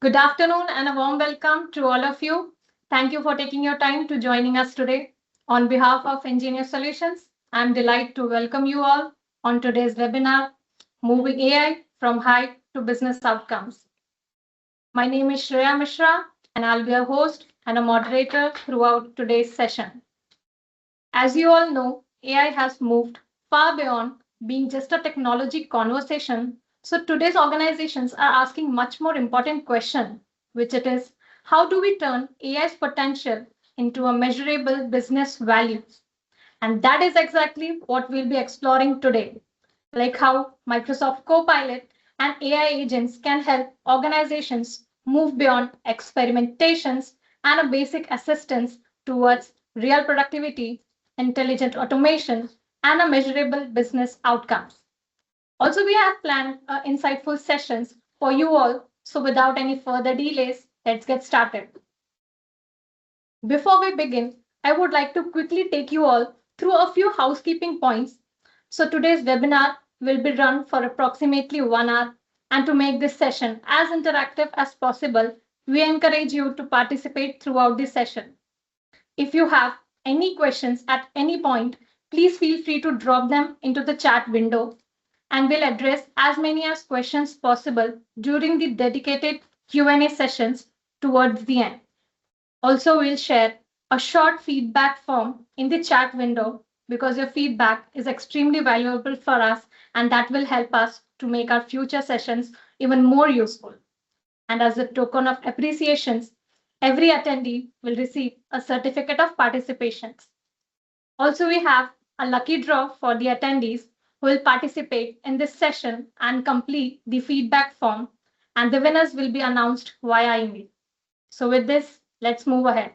Good afternoon and a warm welcome to all of you. Thank you for taking your time to joining us today. On behalf of Engineer Solutions, I'm delighted to welcome you all on today's webinar, Moving AI from Hype to Business Outcomes. My name is Shreya Mishra, and I'll be a host and a moderator throughout today's session. As you all know, AI has moved far beyond being just a technology conversation. So today's organizations are asking much more important question, which it is, how do we turn AI's potential into a measurable business values? And that is exactly what we'll be exploring today, like how Microsoft Copilot and AI agents can help organizations move beyond experimentations and a basic assistance towards real productivity, intelligent automation, and a measurable business outcomes. Also, we have planned insightful sessions for you all. So without any further delays, let's get started. Before we begin, I would like to quickly take you all through a few housekeeping points. So today's webinar will be run for approximately 1 hour. And to make this session as interactive as possible, we encourage you to participate throughout the session. If you have any questions at any point, please feel free to drop them into the chat window and we'll address as many as questions possible during the dedicated Q&A sessions towards the end. Also, we'll share a short feedback form in the chat window because your feedback is extremely valuable for us and that will help us to make our future sessions even more useful. And as a token of appreciation, every attendee will receive a certificate of participation. Also, we have a lucky draw for the attendees who will participate in this session and complete the feedback form, and the winners will be announced via email. So with this, let's move ahead.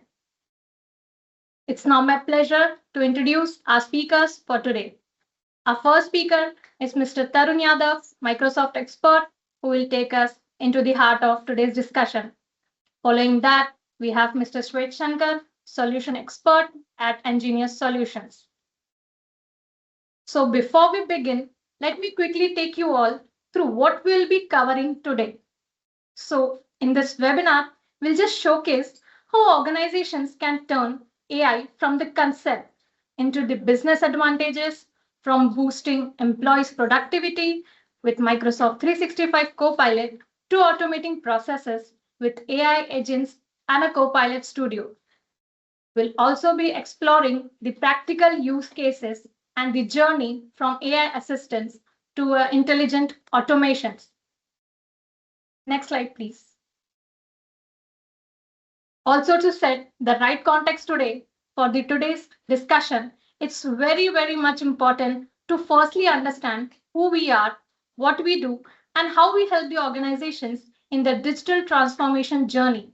It's now my pleasure to introduce our speakers for today. Our first speaker is Mr. Tarun Yadav, Microsoft expert, who will take us into the heart of today's discussion. Following that, we have Mr. Shwet Shankar, solution expert at Engineer Solutions. So before we begin, let me quickly take you all through what we'll be covering today. So in this webinar, we'll just showcase how organizations can turn AI from the concept into the business advantages, from boosting employees' productivity with Microsoft 365 Copilot to automating processes with AI agents and a Copilot Studio. We'll also be exploring the practical use cases and the journey from AI assistance to intelligent automations. Next slide, please. Also, to set the right context today for today's discussion, it's very, very much important to firstly understand who we are, what we do, and how we help the organizations in the digital transformation journey.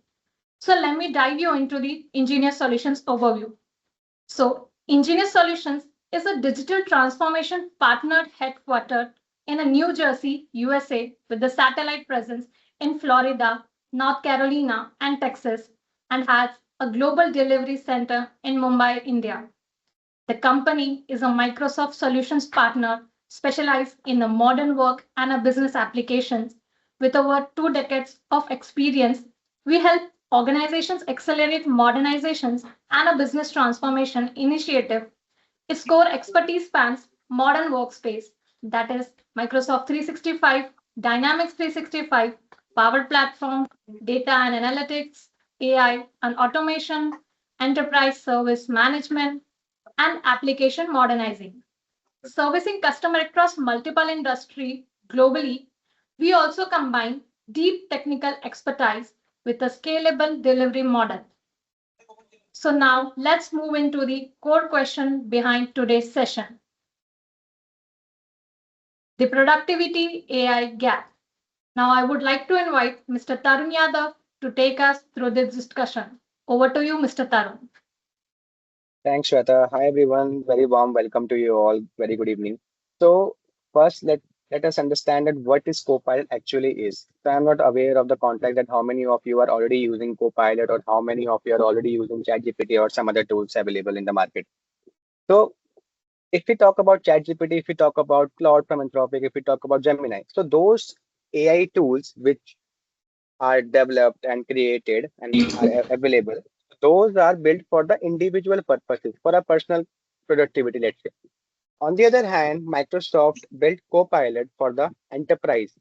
So let me dive you into the Engineer Solutions overview. So Engineer Solutions is a digital transformation partner headquartered in New Jersey, USA, with the satellite presence in Florida, North Carolina, and Texas, and has a global delivery center in Mumbai, India. The company is a Microsoft Solutions partner specialized in the modern work and business applications. With over 2 decades of experience, we help organizations accelerate modernizations and a business transformation initiative. Its core expertise spans modern workspace, that is Microsoft 365, Dynamics 365, Power Platform, data and analytics, AI and automation, enterprise service management, and application modernizing. Servicing customer across multiple industries globally, we also combine deep technical expertise with a scalable delivery model. So now let's move into the core question behind today's session. The productivity AI gap. Now I would like to invite Mr. Tarun Yadav to take us through this discussion. Over to you, Mr. Tarun. Thanks, Shweta. Hi, everyone. Very warm welcome to you all. Very good evening. So, first, let us understand that what is Copilot actually is. So, I'm not aware of the context that how many of you are already using Copilot or how many of you are already using ChatGPT or some other tools available in the market. So, if we talk about ChatGPT, if we talk about Claude from Anthropic, if we talk about Gemini, so those AI tools which are developed and created and are available, those are built for the individual purposes, for a personal productivity, let's say. On the other hand, Microsoft built Copilot for the enterprise,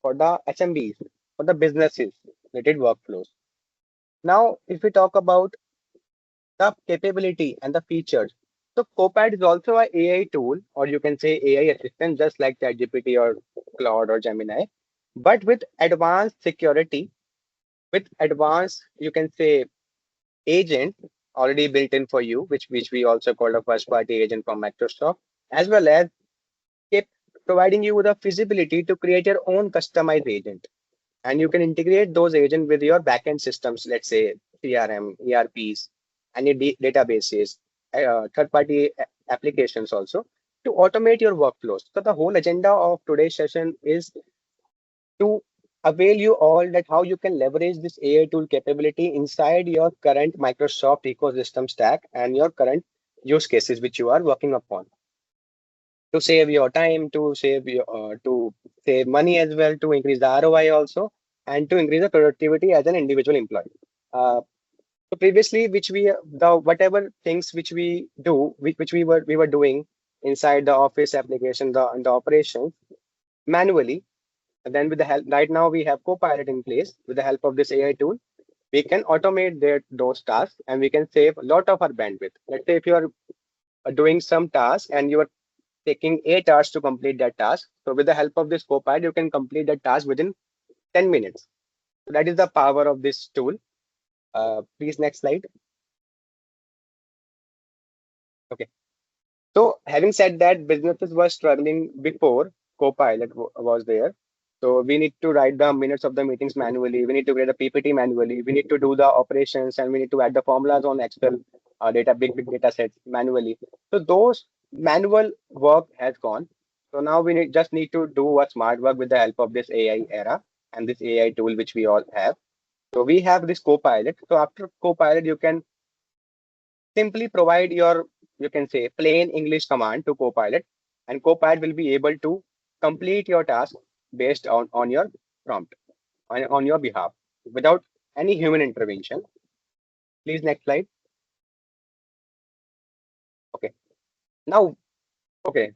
for the SMBs, for the businesses related workflows. Now, if we talk about the capability and the features, so Copilot is also a AI tool, or you can say AI assistant, just like ChatGPT or Claude or Gemini, but with advanced security, with advanced, you can say, agent already built in for you, which we also call a first party agent from Microsoft, as well as keep providing you with a feasibility to create your own customized agent. And you can integrate those agents with your backend systems, let's say CRM, ERPs, any databases, third-party applications also, to automate your workflows. So the whole agenda of today's session is to avail you all that how you can leverage this AI tool capability inside your current Microsoft ecosystem stack and your current use cases which you are working upon to save your time, to save money as well, to increase the ROI also, and to increase the productivity as an individual employee. Uh, so previously, which we the whatever things which we do, which we were doing inside the office application, the operations manually, and then with the help right now we have Copilot in place. With the help of this AI tool, we can automate those tasks and we can save a lot of our bandwidth. Let's say if you are doing some task and you are taking 8 hours to complete that task. So with the help of this Copilot, you can complete that task within 10 minutes. So that is the power of this tool. Please next slide. Okay. So having said that, businesses were struggling before Copilot was there. So we need to write the minutes of the meetings manually. We need to create a PPT manually. We need to do the operations and we need to add the formulas on Excel big data sets manually. So those manual work has gone. So now just need to do a smart work with the help of this AI era and this AI tool which we all have. So we have this Copilot. So after Copilot, you can simply provide your, you can say, plain English command to Copilot, and Copilot will be able to complete your task based on your prompt, on your behalf, without any human intervention. Please next slide. Okay. Now, okay,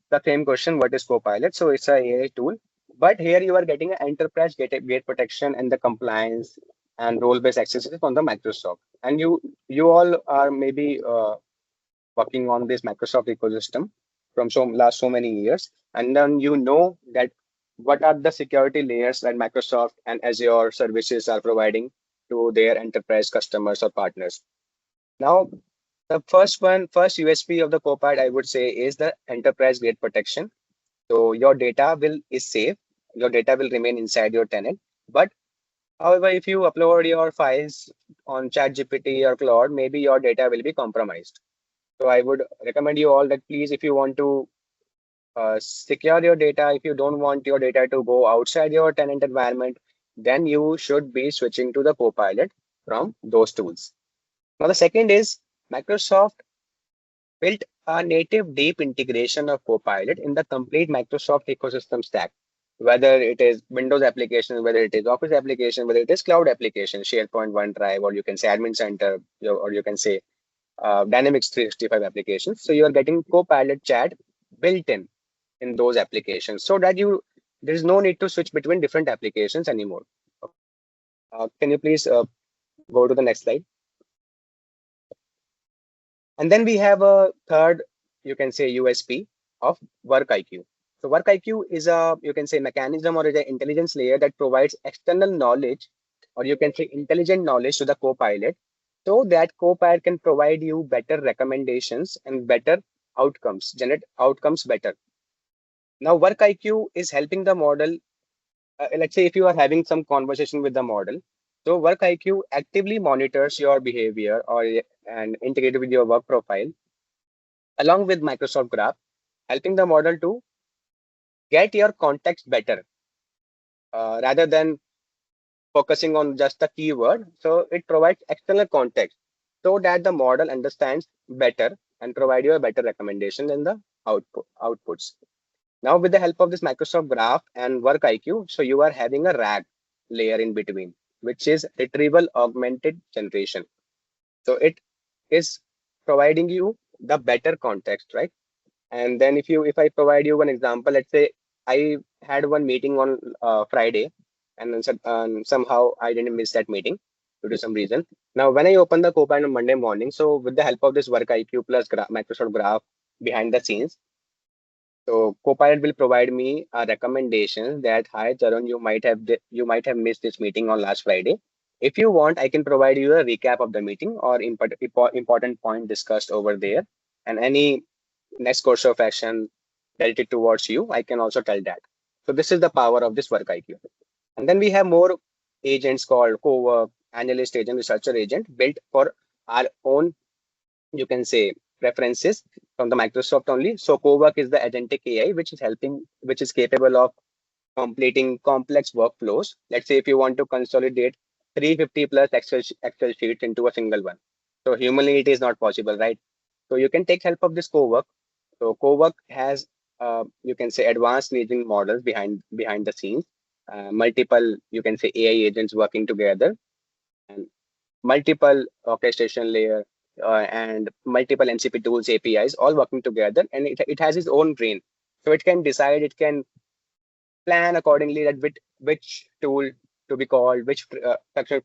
the same question, what is Copilot? So it's a AI tool, but here you are getting an enterprise gate protection and the compliance and role-based accesses on the Microsoft. And you all are maybe working on this Microsoft ecosystem from so many years, and then you know that what are the security layers that Microsoft and Azure services are providing to their enterprise customers or partners. Now, the first USP of the Copilot, I would say, is the enterprise grade protection. So your data will is safe, your data will remain inside your tenant. But however, if you upload your files on ChatGPT or Claude, maybe your data will be compromised. So I would recommend you all that please, if you want to secure your data, if you don't want your data to go outside your tenant environment, then you should be switching to the Copilot from those tools. Now, the second is Microsoft built a native deep integration of Copilot in the complete Microsoft ecosystem stack, whether it is Windows application, whether it is Office application, whether it is cloud application, SharePoint, OneDrive, or you can say Admin Center, or you can say Dynamics 365 applications. So you are getting Copilot chat built in those applications, so that there is no need to switch between different applications anymore. Can you please go to the next slide? And then we have a third, you can say, USP of Work IQ. So Work IQ is a, you can say, mechanism or is an intelligence layer that provides external knowledge, or you can say intelligent knowledge to the Copilot, so that Copilot can provide you better recommendations and better outcomes, generate outcomes better. Now, Work IQ is helping the model. Let's say if you are having some conversation with the model, so Work IQ actively monitors your behavior and integrated with your work profile along with Microsoft Graph, helping the model to get your context better rather than focusing on just the keyword. So it provides external context so that the model understands better and provide you a better recommendation in the outputs. Now, with the help of this Microsoft Graph and Work IQ, so you are having a RAG. layer in between, which is retrieval augmented generation. So it is providing you the better context, right? And then if I provide you one example, let's say I had one meeting on Friday, and then somehow I didn't miss that meeting due to some reason. Now, when I open the Copilot on Monday morning, so with the help of this Work IQ plus Microsoft Graph behind the scenes, so Copilot will provide me a recommendation that, hi Charan, you might have missed this meeting on last Friday. If you want, I can provide you a recap of the meeting or important point discussed over there, and any next course of action directed towards you, I can also tell that. So this is the power of this Work IQ. And then we have more agents called co-work, analyst agent, researcher agent built for our own, you can say, preferences from the Microsoft only. So co-work is the agentic AI, which is capable of completing complex workflows. Let's say if you want to consolidate 350 plus Excel sheets into a single one. So humanly, it is not possible, right? So you can take help of this co-work. So co-work has, you can say, advanced reasoning models behind the scenes, multiple, you can say, AI agents working together, and multiple orchestration layer, and multiple MCP tools, APIs, all working together, and it has its own brain. So it can decide, it can plan accordingly that which tool to be called, which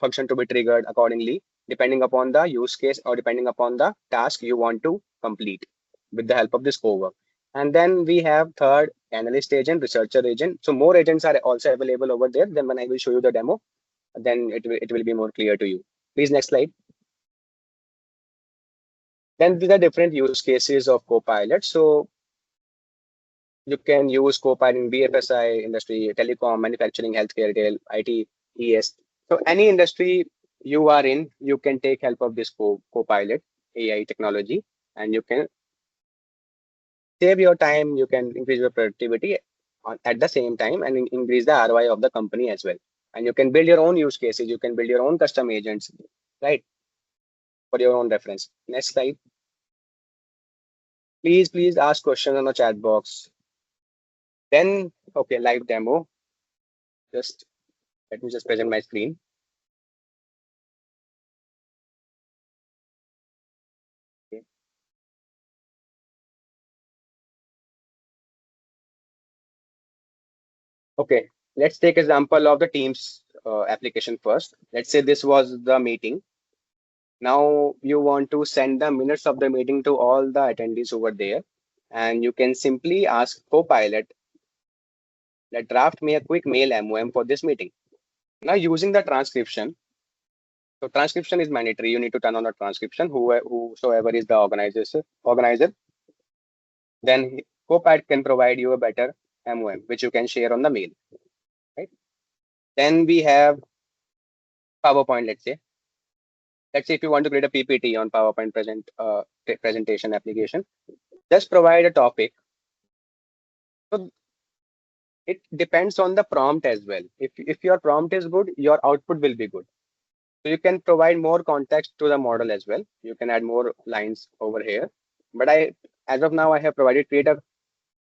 function to be triggered accordingly, depending upon the use case or depending upon the task you want to complete with the help of this cowork. And then we have third, analyst agent, researcher agent. So more agents are also available over there. Then when I will show you the demo, then it will be more clear to you. Please, next slide. Then these are different use cases of Copilot. So you can use Copilot in BFSI industry, telecom, manufacturing, healthcare, retail, IT, ES. So any industry you are in, you can take help of this Copilot AI technology, and you can save your time. You can increase your productivity at the same time, and increase the ROI of the company as well. And you can build your own use cases. You can build your own custom agents, right, for your own reference. Next slide. Please ask questions on the chat box. Then, okay, live demo. Just let me just present my screen. Okay. Okay, let's take example of the Teams application first. Let's say this was the meeting. Now you want to send the minutes of the meeting to all the attendees over there, and you can simply ask Copilot that draft me a quick mail MOM for this meeting. Now using the transcription, so transcription is mandatory. You need to turn on the transcription. Whosoever is the organizer, then Copilot can provide you a better MOM, which you can share on the mail. Right? Then we have PowerPoint. Let's say if you want to create a PPT on PowerPoint presentation application, just provide a topic. So it depends on the prompt as well. If your prompt is good, your output will be good. So you can provide more context to the model as well. You can add more lines over here. But as of now, I have provided create a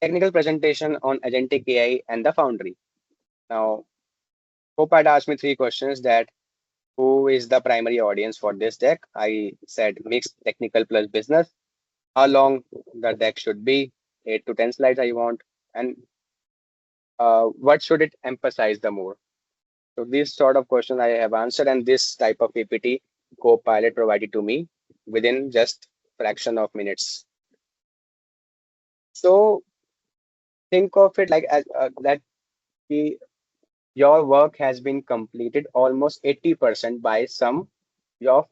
technical presentation on agentic AI and the Foundry. Now, Copilot asked me three questions: that who is the primary audience for this deck? I said mixed technical plus business. How long the deck should be? 8 to 10 slides I want. And what should it emphasize the more? So these sort of questions I have answered, and this type of PPT Copilot provided to me within just fraction of minutes. So think of it like that your work has been completed almost 80% by your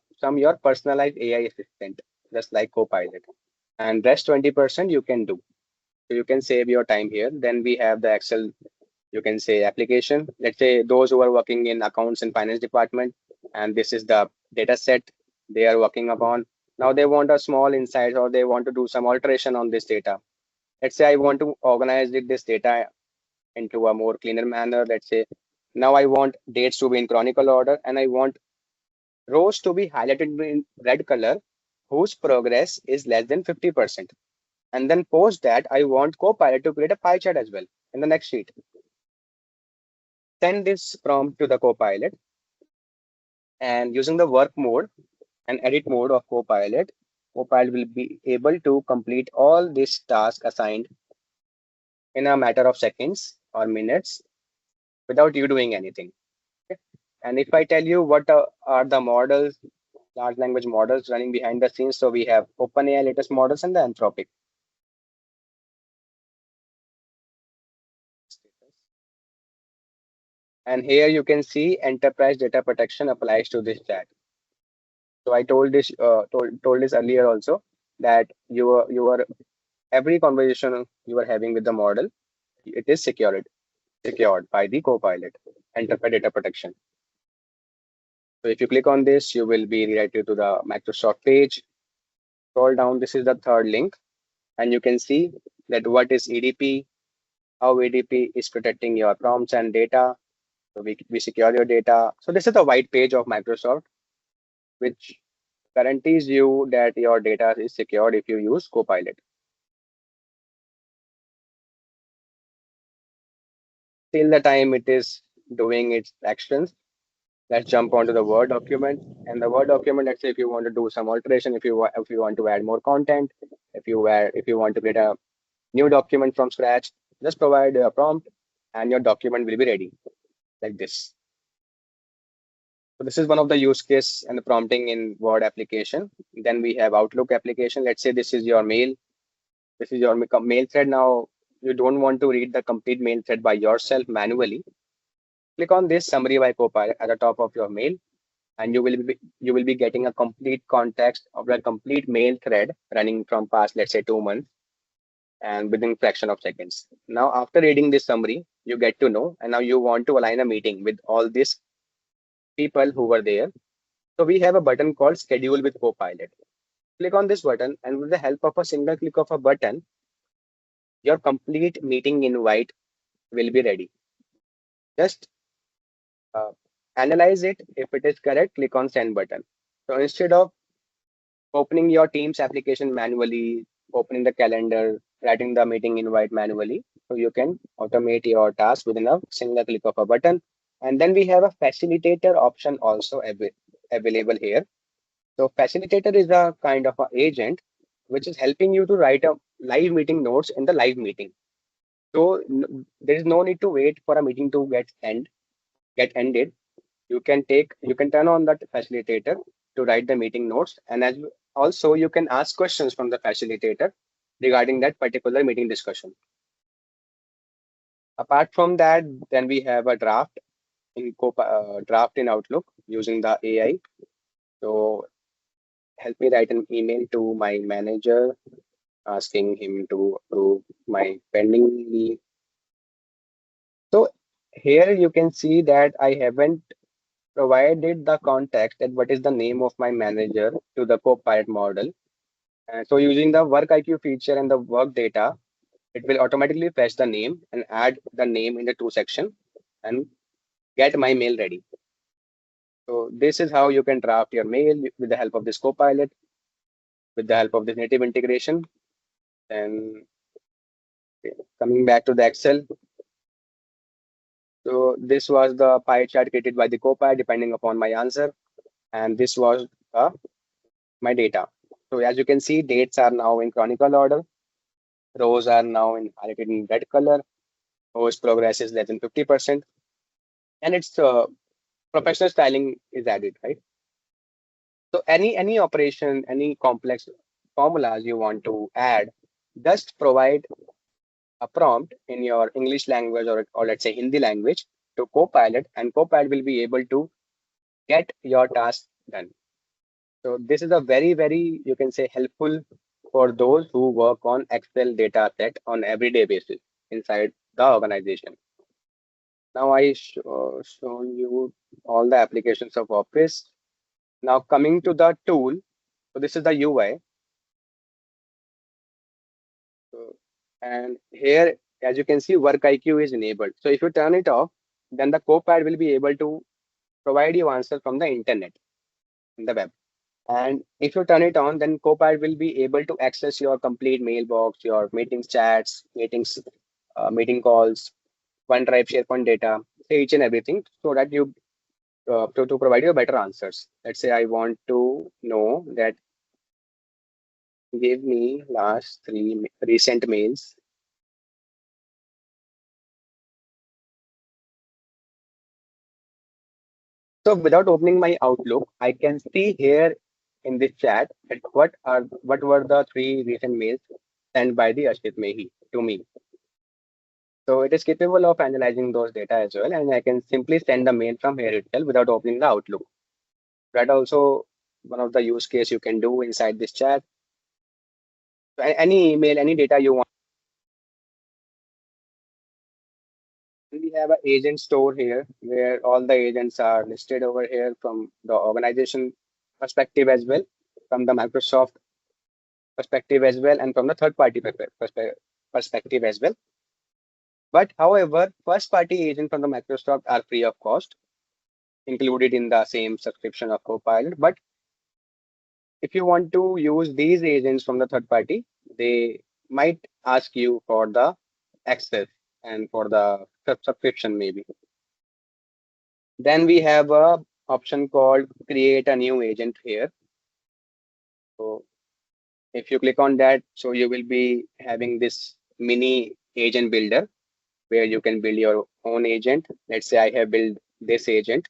personalized AI assistant, just like Copilot, and rest 20% you can do. So you can save your time here. Then we have the Excel, you can say, application. Let's say those who are working in accounts and finance department, and this is the data set they are working upon. Now they want a small insight, or they want to do some alteration on this data. Let's say I want to organize this data into a more cleaner manner. Let's say now I want dates to be in chronicle order, and I want rows to be highlighted in red color whose progress is less than 50%. And then post that, I want Copilot to create a pie chart as well in the next sheet. Send this prompt to the Copilot, and using the work mode and edit mode of Copilot, Copilot will be able to complete all these tasks assigned in a matter of seconds or minutes without you doing anything. Okay? And if I tell you what are the models, large language models running behind the scenes, so we have OpenAI latest models and the Anthropic. And here you can see enterprise data protection applies to this chat. So I told this earlier also that you are every conversation you are having with the model, it is secured by the Copilot enterprise data protection. So if you click on this, you will be redirected to the Microsoft page. Scroll down, this is the third link, and you can see that what is EDP, how EDP is protecting your prompts and data. So we secure your data. So this is the white page of Microsoft, which guarantees you that your data is secured if you use Copilot. Till the time it is doing its actions, let's jump onto the Word document. And the Word document, let's say if you want to do some alteration, if you want to add more content, if you want to create a new document from scratch, just provide a prompt and your document will be ready like this. So this is one of the use case and the prompting in Word application. Then we have Outlook application. Let's say this is your mail. This is your mail thread. Now you don't want to read the complete mail thread by yourself manually. Click on this summary by Copilot at the top of your mail, and you will be getting a complete context of the complete mail thread running from past, let's say, 2 months, and within fraction of seconds. Now, after reading this summary, you get to know, and now you want to align a meeting with all these people who were there. So we have a button called Schedule with Copilot. Click on this button, and with the help of a single click of a button, your complete meeting invite will be ready. Just uh, analyze it. If it is correct, click on Send button. So instead of opening your Teams application manually, opening the calendar, writing the meeting invite manually, so you can automate your task within a single click of a button. And then we have a facilitator option also available here. So facilitator is a kind of an agent which is helping you to write a live meeting notes in the live meeting. So there is no need to wait for a meeting to get ended. You can turn on that facilitator to write the meeting notes, and also you can ask questions from the facilitator regarding that particular meeting discussion. Apart from that, then we have a draft in Outlook using the AI. So help me write an email to my manager asking him to approve my pending leave. So here you can see that I haven't provided the context that what is the name of my manager to the Copilot model. So using the work IQ feature and the work data, it will automatically fetch the name and add the name in the to section and get my mail ready. So this is how you can draft your mail with the help of this Copilot, with the help of this native integration. And coming back to the Excel, so this was the pie chart created by the Copilot depending upon my answer, and this was my data. So as you can see, dates are now in chronicle order. Rows are now highlighted in red color. Host progress is less than 50%. And it's professional styling is added, right? So any operation, any complex formulas you want to add, just provide a prompt in your English language or let's say Hindi language to Copilot, and Copilot will be able to get your task done. So this is a very, you can say, helpful for those who work on Excel data set on everyday basis inside the organization. Now shown you all the applications of Office. Now coming to the tool, so this is the UI. So, and here, as you can see, Work IQ is enabled. So if you turn it off, then the Copilot will be able to provide you answer from the internet in the web. And if you turn it on, then Copilot will be able to access your complete mailbox, your meetings chats, meeting calls, OneDrive, SharePoint data. each and everything so that you to provide you better answers. Let's say I want to know that give me last three recent mails. So without opening my Outlook, I can see here in this chat that what were the three recent mails sent by the Ashit Mehi to me. So it is capable of analyzing those data as well, and I can simply send the mail from here itself without opening the Outlook. That also one of the use case you can do inside this chat. So any email, any data you want. We have an agent store here where all the agents are listed over here from the organization perspective as well, from the Microsoft perspective as well, and from the third party perspective as well. But however, first party agent from the Microsoft are free of cost, included in the same subscription of Copilot. But if you want to use these agents from the third party, they might ask you for the access and for the subscription maybe. Then we have a option called create a new agent here. So if you click on that, so you will be having this mini agent builder where you can build your own agent. Let's say I have built this agent.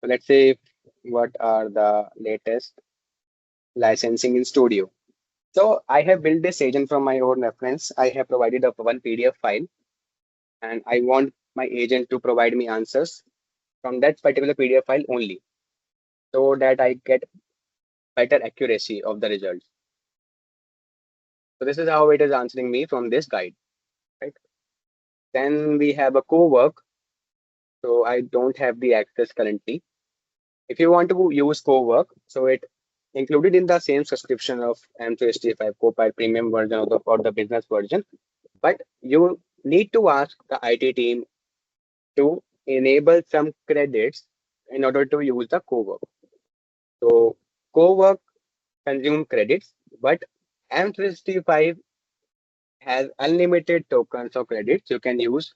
So let's say what are the latest licensing in Studio. So I have built this agent from my own reference. I have provided a one PDF file and I want my agent to provide me answers from that particular PDF file only so that I get better accuracy of the results. So this is how it is answering me from this guide, right? Then we have a co-work. So I don't have the access currently. If you want to use co-work, so it included in the same subscription of M365 Copilot premium version or the business version, but you need to ask the IT team to enable some credits in order to use the co-work. So co-work consume credits, but M365 has unlimited tokens or credits. You can use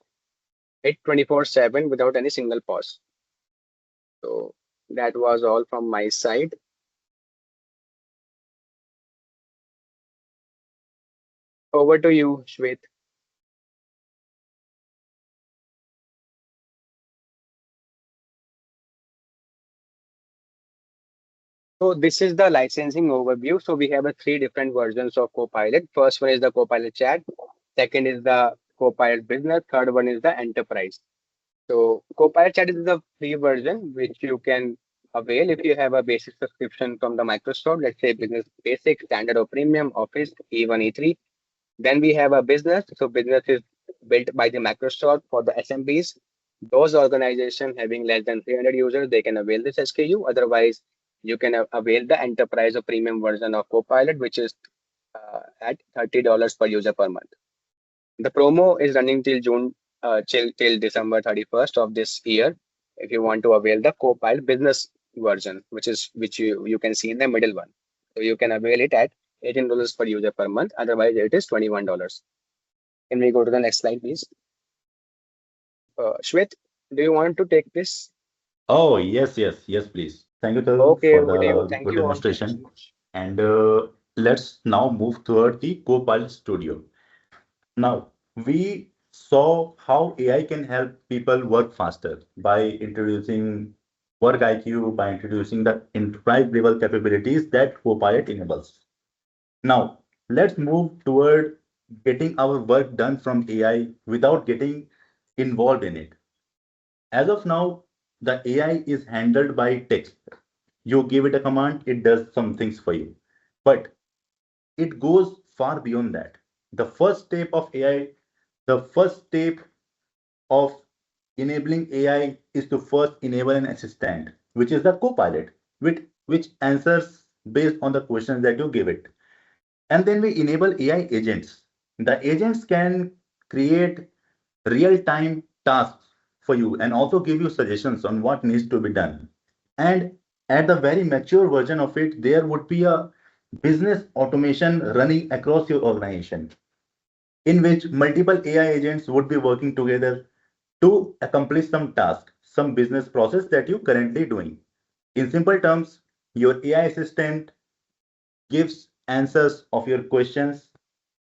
it 24/7 without any single pause. So that was all from my side. Over to you, Shwet. So this is the licensing overview. So we have a three different versions of Copilot. First one is the Copilot Chat. Second is the Copilot Business. Third one is the Enterprise. So Copilot Chat is the free version which you can avail if you have a basic subscription from the Microsoft. Let's say Business Basic, Standard or Premium, Office, E1, E3. Then we have a business. So business is built by the Microsoft for the SMBs. Those organizations having less than 300 users, they can avail this SKU. Otherwise, you can avail the enterprise or premium version of Copilot, which is at $30 per user per month. The promo is running till June, till December 31st of this year. If you want to avail the Copilot business version, which you can see in the middle one. So you can avail it at $18 per user per month. Otherwise, it is $21. Can we go to the next slide, please? Shwet, do you want to take this? Oh, yes, yes, yes, please. Thank you, Tarun, Okay, for over to you. the Thank good you all. demonstration. And let's now move toward the Copilot Studio. Now, we saw how AI can help people work faster by introducing work IQ, by introducing the enterprise level capabilities that Copilot enables. Now, let's move toward getting our work done from AI without getting involved in it. As of now, the AI is handled by text. You give it a command, it does some things for you. But it goes far beyond that. The first step of AI, the first step of enabling AI is to first enable an assistant, which is the copilot, which answers based on the questions that you give it. And then we enable AI agents. The agents can create real-time tasks for you and also give you suggestions on what needs to be done. And at the very mature version of it, there would be a business automation running across your organization. in which multiple AI agents would be working together to accomplish some task, some business process that you're currently doing. In simple terms, your AI assistant gives answers of your questions,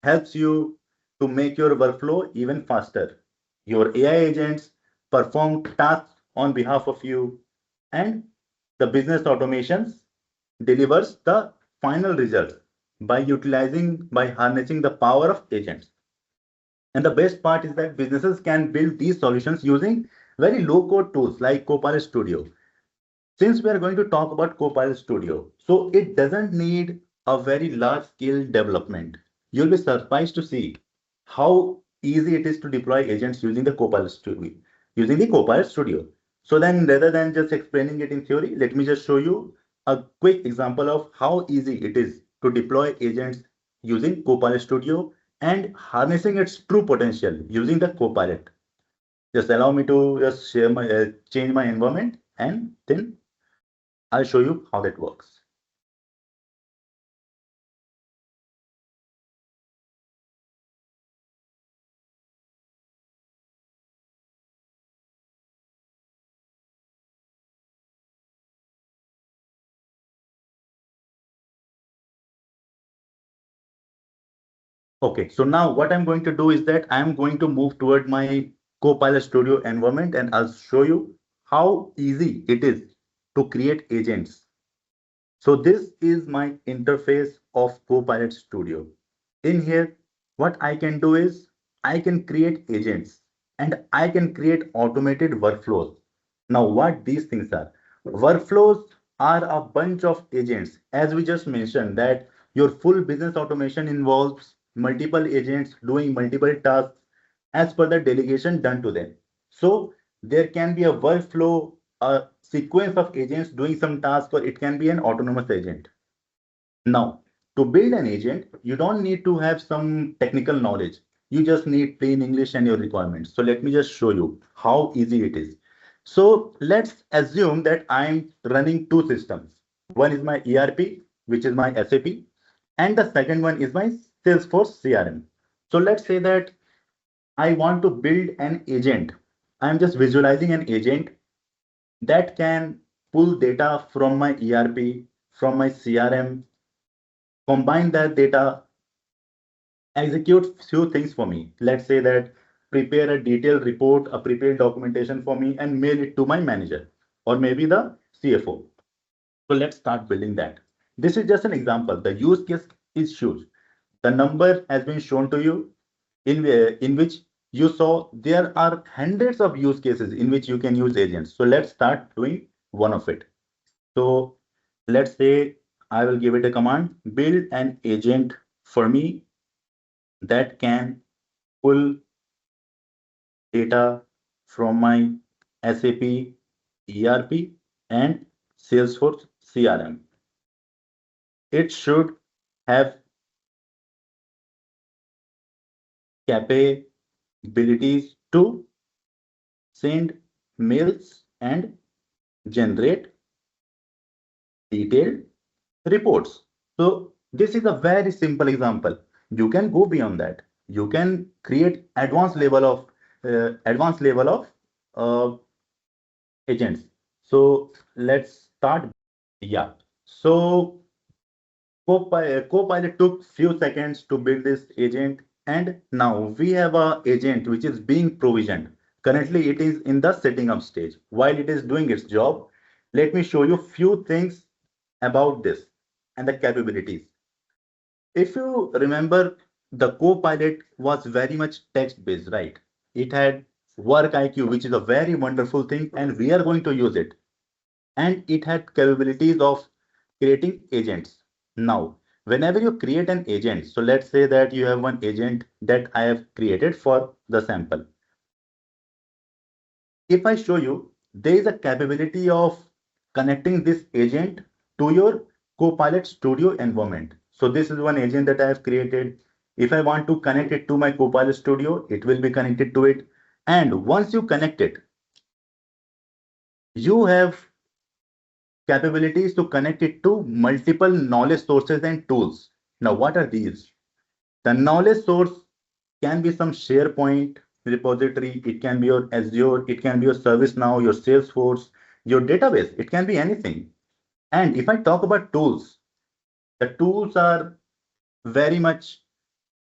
helps you to make your workflow even faster. Your AI agents perform tasks on behalf of you, and the business automations delivers the final result by harnessing the power of agents. And the best part is that businesses can build these solutions using very low code tools like Copilot Studio. Since we are going to talk about Copilot Studio, so it doesn't need a very large scale development. You'll be surprised to see how easy it is to deploy agents using the Copilot Studio. Using the Copilot Studio. So then, rather than just explaining it in theory, let me just show you a quick example of how easy it is to deploy agents using Copilot Studio and harnessing its true potential using the Copilot. Just allow me to just share my change my environment, and then I'll show you how that works. Okay, so now what I'm going to do is that I'm going to move toward my Copilot Studio environment, and I'll show you how easy it is to create agents. So this is my interface of Copilot Studio. In here, what I can do is I can create agents and I can create automated workflows. Now, what these things are? Workflows are a bunch of agents. As we just mentioned, that your full business automation involves multiple agents doing multiple tasks as per the delegation done to them. So there can be a workflow, a sequence of agents doing some task, or it can be an autonomous agent. Now, to build an agent, you don't need to have some technical knowledge. You just need plain English and your requirements. So let me just show you how easy it is. So let's assume that I'm running two systems. One is my ERP, which is my SAP, and the second one is my Salesforce CRM. So let's say that I want to build an agent. I'm just visualizing an agent that can pull data from my ERP, from my CRM, combine that data, execute few things for me. Let's say that prepare a detailed report, a prepared documentation for me, and mail it to my manager or maybe the CFO. So let's start building that. This is just an example. The use case is huge. The number has been shown to you in which you saw there are hundreds of use cases in which you can use agents. So let's start doing one of it. So let's say I will give it a command, build an agent for me that can pull data from my SAP, ERP, and Salesforce CRM. It should have capabilities to send mails and generate detailed reports. So this is a very simple example. You can go beyond that. You can create advanced level of uh, agents. So let's start. Yeah. So Copilot took few seconds to build this agent, and now we have a agent which is being provisioned. Currently, it is in the setting up stage. While it is doing its job, let me show you few things about this and the capabilities. If you remember, the Copilot was very much text-based, right? It had work IQ, which is a very wonderful thing, and we are going to use it. And it had capabilities of creating agents. Now, whenever you create an agent, so let's say that you have one agent that I have created for the sample. If I show you, there is a capability of connecting this agent to your Copilot Studio environment. So this is one agent that I have created. If I want to connect it to my Copilot Studio, it will be connected to it. And once you connect it, you have capabilities to connect it to multiple knowledge sources and tools. Now, what are these? The knowledge source can be some SharePoint repository, it can be your Azure, it can be your ServiceNow, your Salesforce, your database, it can be anything. And if I talk about tools, the tools are very much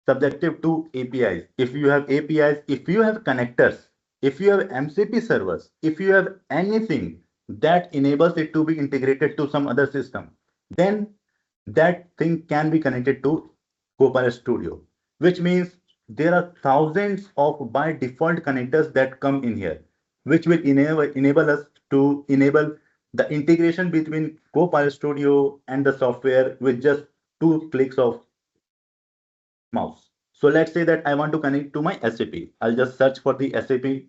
subjective to APIs. If you have APIs, if you have connectors, if you have MCP servers, if you have anything that enables it to be integrated to some other system, then that thing can be connected to Copilot Studio, which means there are thousands of by default connectors that come in here, which will enable us to enable the integration between Copilot Studio and the software with just 2 clicks of mouse. So let's say that I want to connect to my SAP. I'll just search for the SAP.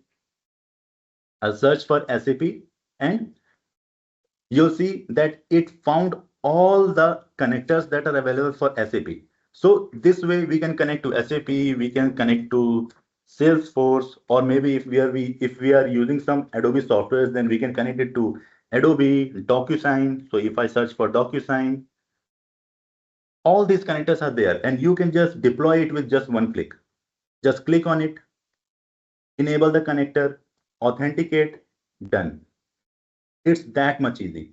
I'll search for SAP and you'll see that it found all the connectors that are available for SAP. So this way we can connect to SAP, we can connect to Salesforce, or maybe if we are using some Adobe softwares, then we can connect it to Adobe, DocuSign. So if I search for DocuSign, all these connectors are there and you can just deploy it with just 1 click. Just click on it, enable the connector, authenticate, done. It's that much easy.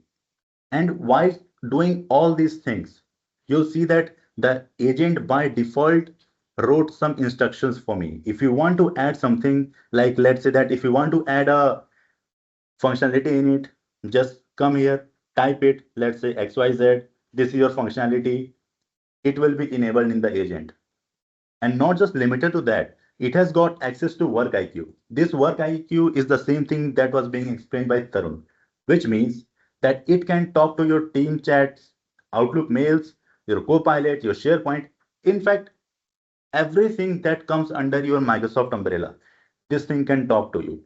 And while doing all these things, you'll see that the agent by default wrote some instructions for me. If you want to add something, like let's say that if you want to add a functionality in it, just come here, type it, let's say XYZ, this is your functionality. It will be enabled in the agent. And not just limited to that, it has got access to work IQ. This work IQ is the same thing that was being explained by Tarun, which means that it can talk to your team chats, Outlook mails, your Copilot, your SharePoint. In fact, everything that comes under your Microsoft umbrella, this thing can talk to you.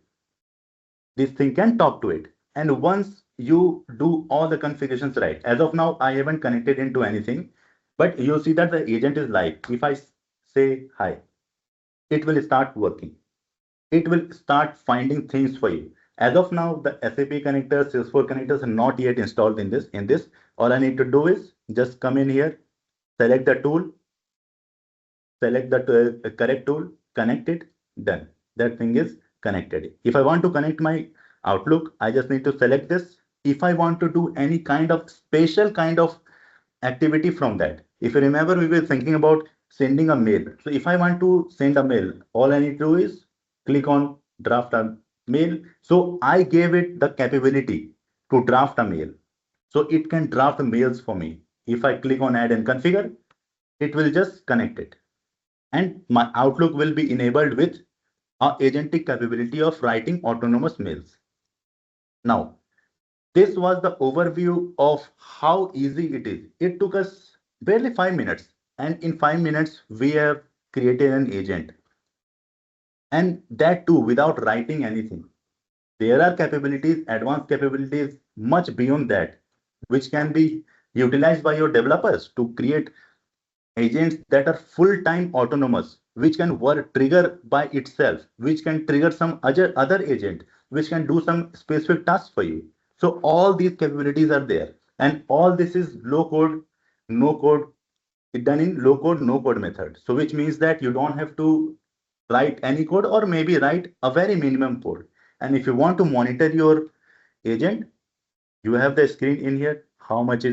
This thing can talk to it. And once you do all the configurations right, as of now, I haven't connected into anything, but you'll see that the agent is live. If I say hi, it will start working. It will start finding things for you. As of now, the SAP connectors, Salesforce connectors are not yet installed in this. All I need to do is just come in here, select the tool, select the correct tool, connect it, done. That thing is connected. If I want to connect my Outlook, I just need to select this. If I want to do any kind of special kind of activity from that. If you remember, we were thinking about sending a mail. So if I want to send a mail, all I need to do is click on draft a mail. So I gave it the capability to draft a mail. So it can draft mails for me. If I click on add and configure, it will just connect it. And my Outlook will be enabled with a agentic capability of writing autonomous mails. Now, this was the overview of how easy it is. It took us barely 5 minutes, and in 5 minutes, we have created an agent. And that too without writing anything. There are capabilities, advanced capabilities, much beyond that, which can be utilized by your developers to create agents that are full-time autonomous, which can work trigger by itself, which can trigger some other agent, which can do some specific tasks for you. So all these capabilities are there, and all this is low code, no code, it done in low code, no code method. So which means that you don't have to write any code or maybe write a very minimum code. And if you want to monitor your agent, you have the screen in here, how much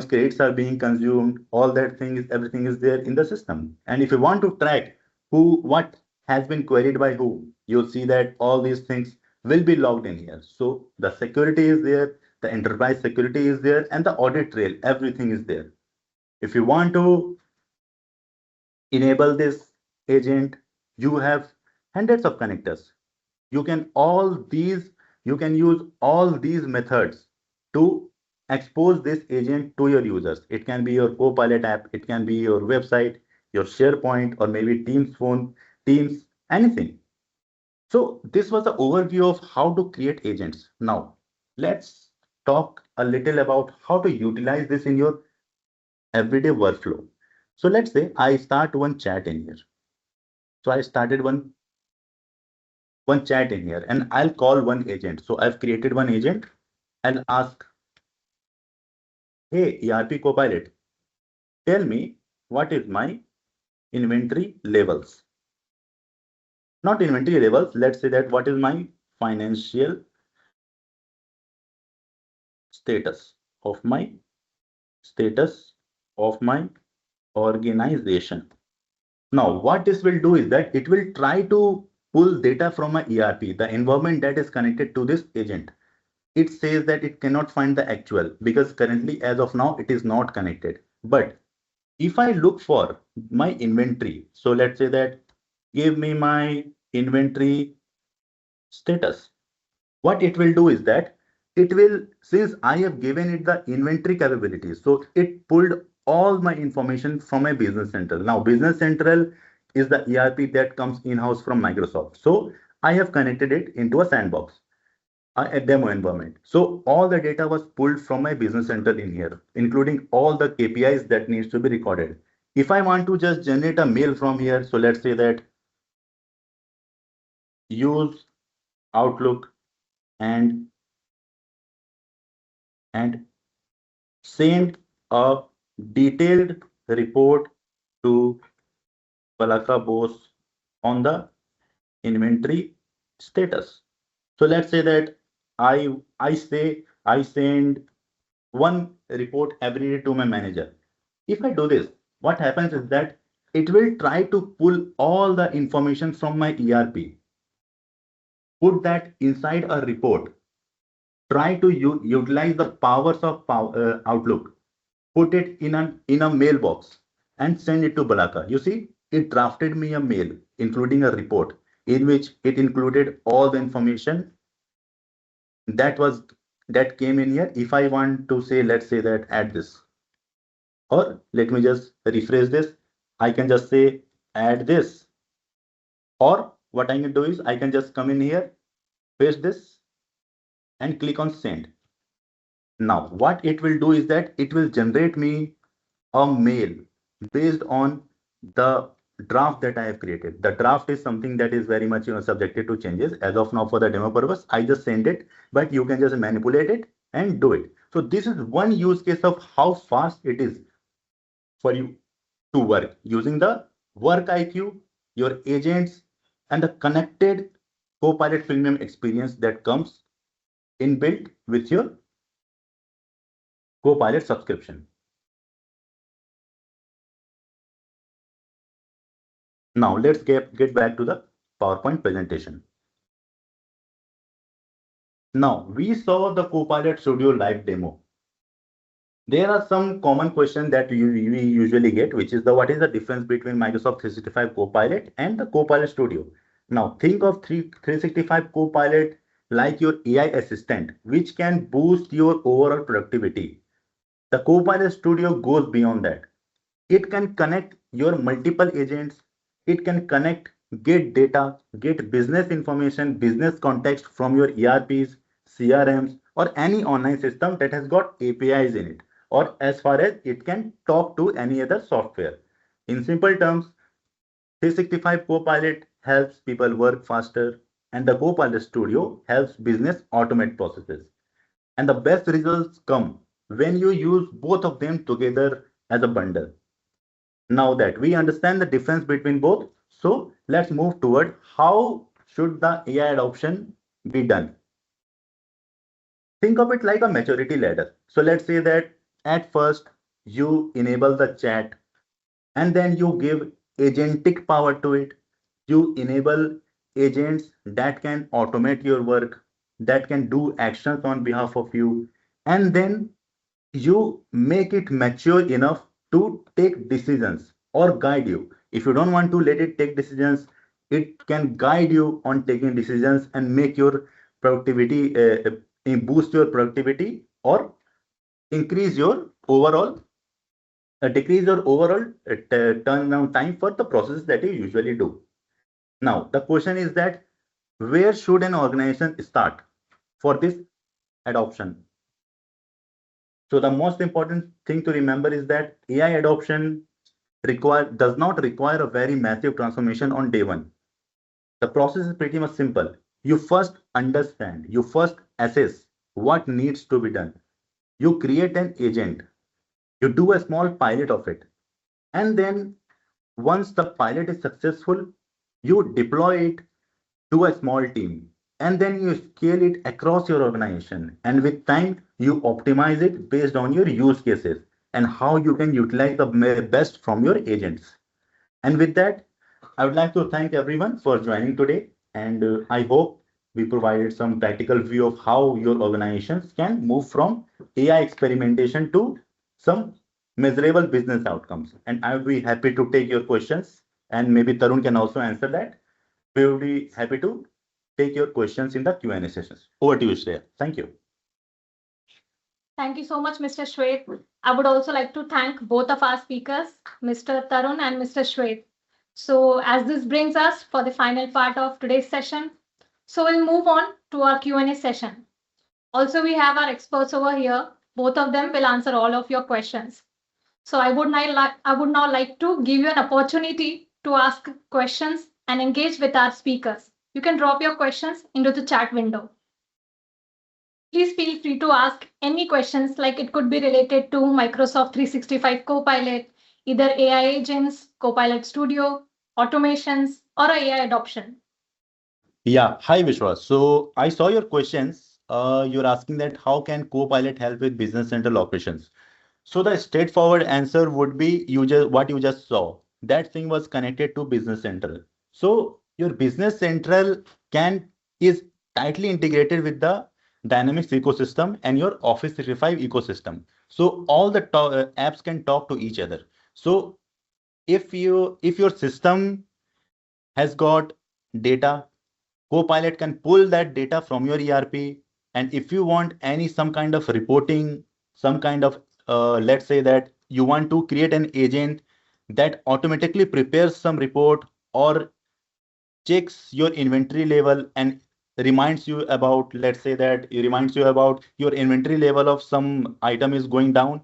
credits are being consumed, all that thing is everything is there in the system. And if you want to track what has been queried by who, you'll see that all these things will be logged in here. So the security is there, the enterprise security is there, and the audit trail, everything is there. If you want to enable this agent, you have hundreds of connectors. You can all these, you can use all these methods to expose this agent to your users. It can be your Copilot app, it can be your website, your SharePoint, or maybe Teams phone, Teams, anything. So this was the overview of how to create agents. Now let's talk a little about how to utilize this in your everyday workflow. So let's say I start one chat in here. So I started one chat in here and I'll call one agent. So I've created one agent. I'll ask, hey, ERP Copilot, tell me what is my inventory levels. Not inventory levels, let's say that what is my financial status of my status of my organization. Now, what this will do is that it will try to pull data from my ERP, the environment that is connected to this agent. It says that it cannot find the actual because currently, as of now, it is not connected. But if I look for my inventory, so let's say that give me my inventory status. What it will do is that it will, since I have given it the inventory capabilities, so it pulled all my information from my business central. Now business central is the ERP that comes in-house from Microsoft. So I have connected it into a sandbox, a demo environment. So all the data was pulled from my business central in here, including all the KPIs that needs to be recorded. If I want to just generate a mail from here, so let's say that use Outlook and and send a detailed report to Balaka boss on the inventory status. So let's say that I send one report every day to my manager. If I do this, what happens is that it will try to pull all the information from my ERP, put that inside a report, try to utilize the powers of Outlook, put it in a mailbox and send it to Balaka. You see, it drafted me a mail, including a report in which it included all the information that was that came in here. If I want to say, let's say that add this, or let me just rephrase this. I can just say add this, or what I can do is I can just come in here, paste this, and click on send. Now, what it will do is that it will generate me a mail based on the draft that I have created. The draft is something that is very much subjected to changes. As of now, for the demo purpose, I just send it, but you can just manipulate it and do it. So this is one use case of how fast it is for you to work using the work IQ, your agents, and the connected Copilot Premium experience that comes inbuilt with your Copilot subscription. Now let's get back to the PowerPoint presentation. Now we saw the Copilot Studio live demo. There are some common questions that we usually get, which is the what is the difference between Microsoft 365 Copilot and the Copilot Studio. Now think of 365 Copilot like your AI assistant, which can boost your overall productivity. The Copilot Studio goes beyond that. It can connect your multiple agents. It can connect, get data, get business information, business context from your ERPs, CRMs, or any online system that has got APIs in it, or as far as it can talk to any other software. In simple terms, 365 Copilot helps people work faster, and the Copilot Studio helps business automate processes. And the best results come when you use both of them together as a bundle. Now that we understand the difference between both, so let's move toward how should the AI adoption be done. Think of it like a maturity ladder. So let's say that at first you enable the chat and then you give agentic power to it. You enable agents that can automate your work, that can do actions on behalf of you, and then you make it mature enough to take decisions or guide you. If you don't want to let it take decisions, it can guide you on taking decisions and make your productivity, boost your productivity or increase your overall, decrease your overall turnaround time for the process that you usually do. Now, the question is that where should an organization start for this adoption? So the most important thing to remember is that AI adoption does not require a very massive transformation on day one. The process is pretty much simple. You first understand, you first assess what needs to be done. You create an agent, you do a small pilot of it, and then Once the pilot is successful, you deploy it to a small team and then you scale it across your organization. And with time, you optimize it based on your use cases and how you can utilize the best from your agents. And with that, I would like to thank everyone for joining today. And I hope we provided some practical view of how your organizations can move from AI experimentation to some measurable business outcomes. And I would be happy to take your questions. And maybe Tarun can also answer that. We will be happy to take your questions in the Q&A sessions. Over to you, Shreya. Thank you. Thank you so much, Mr. Shwet. I would also like to thank both of our speakers, Mr. Tarun and Mr. Shwet. So, as this brings us for the final part of today's session, so we'll move on to our Q&A session. Also, we have our experts over here. Both of them will answer all of your questions. So, I would now like to give you an opportunity to ask questions and engage with our speakers. You can drop your questions into the chat window. Please feel free to ask any questions, like it could be related to Microsoft 365 Copilot, either AI agents, Copilot Studio, automations, or AI adoption. Yeah, hi Vishwas. So I saw your questions. You're asking that how can Copilot help with business central operations? So the straightforward answer would be you just what you just saw. That thing was connected to Business Central. So your Business Central can is tightly integrated with the Dynamics ecosystem and your Office 365 ecosystem. So all the apps can talk to each other. So if your system has got data, Copilot can pull that data from your ERP. And if you want any some kind of reporting, some kind of let's say that you want to create an agent that automatically prepares some report or checks your inventory level and reminds you about, let's say that it reminds you about your inventory level of some item is going down.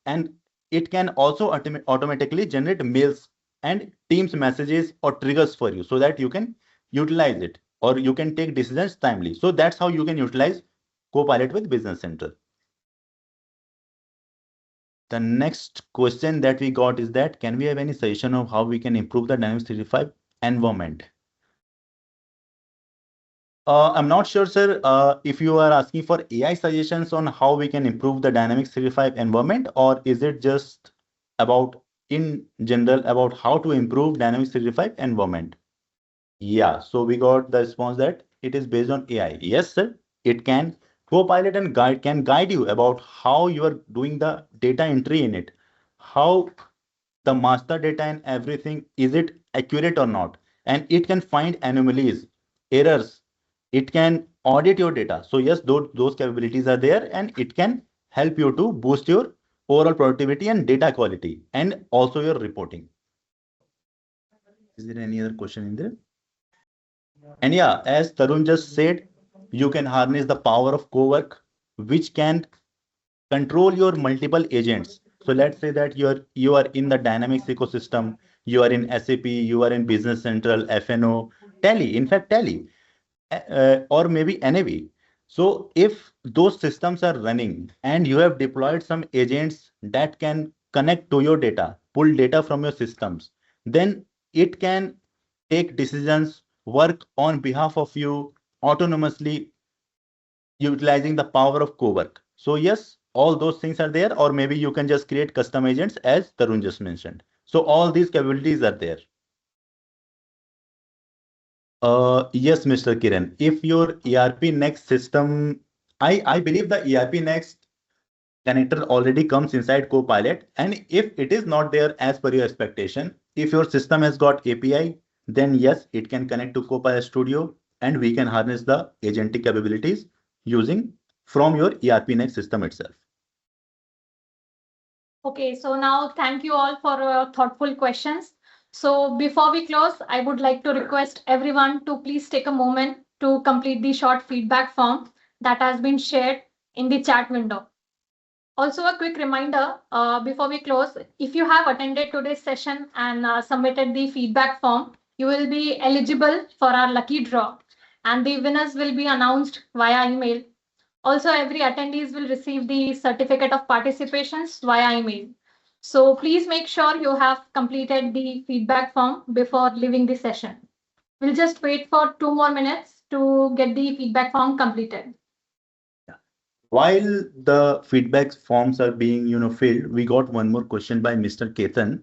And it can also automatically generate mails and Teams messages or triggers for you so that you can utilize it or you can take decisions timely. So that's how you can utilize Copilot with Business Central. The next question that we got is that can we have any suggestion of how we can improve the Dynamics 365 environment? I'm not sure, sir, if you are asking for AI suggestions on how we can improve the Dynamics 365 environment, or is it just about, in general, about how to improve Dynamics 365 environment? Yeah, so we got the response that it is based on AI. Yes, sir, it can. Copilot and guide can guide you about how you are doing the data entry in it, how the master data and everything, is it accurate or not? And it can find anomalies, errors. It can audit your data. So yes, those capabilities are there and it can help you to boost your overall productivity and data quality and also your reporting. Is there any other question in there? And yeah, as Tarun just said, you can harness the power of co-work, which can control your multiple agents. So let's say that you are in the Dynamics ecosystem, you are in SAP, you are in Business Central, FNO, Tally, in fact, Tally, or maybe NAV. So if those systems are running and you have deployed some agents that can connect to your data, pull data from your systems, then it can take decisions, work on behalf of you autonomously utilizing the power of co-work. So yes, all those things are there, or maybe you can just create custom agents as Tarun just mentioned. So all these capabilities are there. Yes, Mr. Kiran, if your ERP Next system, I believe the ERP Next connector already comes inside Copilot. And if it is not there as per your expectation, if your system has got API, then yes, it can connect to Copilot Studio and we can harness the agentic capabilities using from your ERP Next system itself. Okay, so now thank you all for your thoughtful questions. So before we close, I would like to request everyone to please take a moment to complete the short feedback form that has been shared in the chat window. Also, a quick reminder before we close, if you have attended today's session and submitted the feedback form, you will be eligible for our lucky draw, and the winners will be announced via email. Also, every attendees will receive the certificate of participations via email. So please make sure you have completed the feedback form before leaving the session. We'll just wait for 2 more minutes to get the feedback form completed. Yeah. While the feedback forms are being, filled, we got one more question by Mr. Ketan.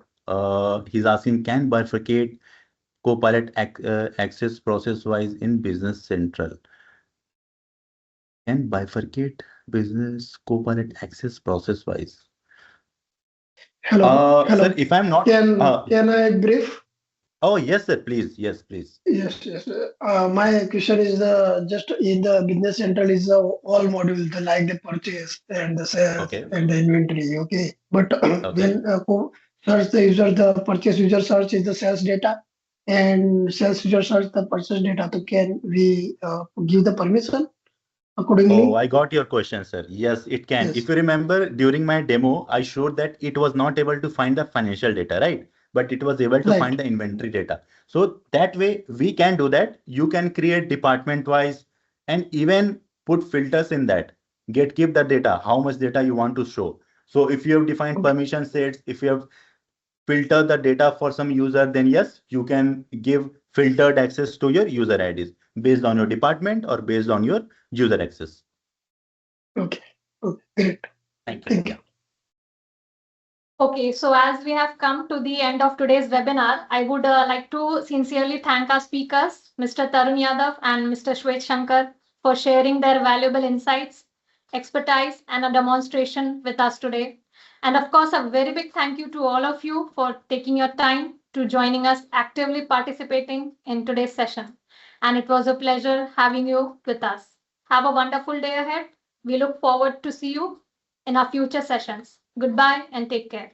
He's asking, can bifurcate Copilot access process-wise in Business Central? Can bifurcate business Copilot access process-wise? Hello, Sir, hello. if I'm not, Can I brief? oh yes, sir, please, yes, please. Yes, yes. My question is just in the business central is the all module, the like the purchase and the sales Okay, and the inventory. Okay, but okay. when search the user, the purchase user search is the sales data, and sales user search the purchase data. So can we give the permission Oh, accordingly? I got your question, sir. Yes, it can. If Yes, you remember, during my demo, I showed that it was not able to find the financial data, right? But it was able to right. find the inventory data. So that way, we can do that. You can create department-wise and even put filters in that. Keep the data, how much data you want to show. So if you have defined Okay, permission sets, if you have filter the data for some user, then yes, you can give filtered access to your user IDs based on your department or based on your user access. okay, okay. Great. Thank you. Thank you. Yeah. Okay, so as we have come to the end of today's webinar, I would like to sincerely thank our speakers, Mr. Tarun Yadav and Mr. Shwet Shankar, for sharing their valuable insights, expertise, and a demonstration with us today. And of course, a very big thank you to all of you for taking your time to joining us, actively participating in today's session. And it was a pleasure having you with us. Have a wonderful day ahead. We look forward to see you in our future sessions. Goodbye and take care.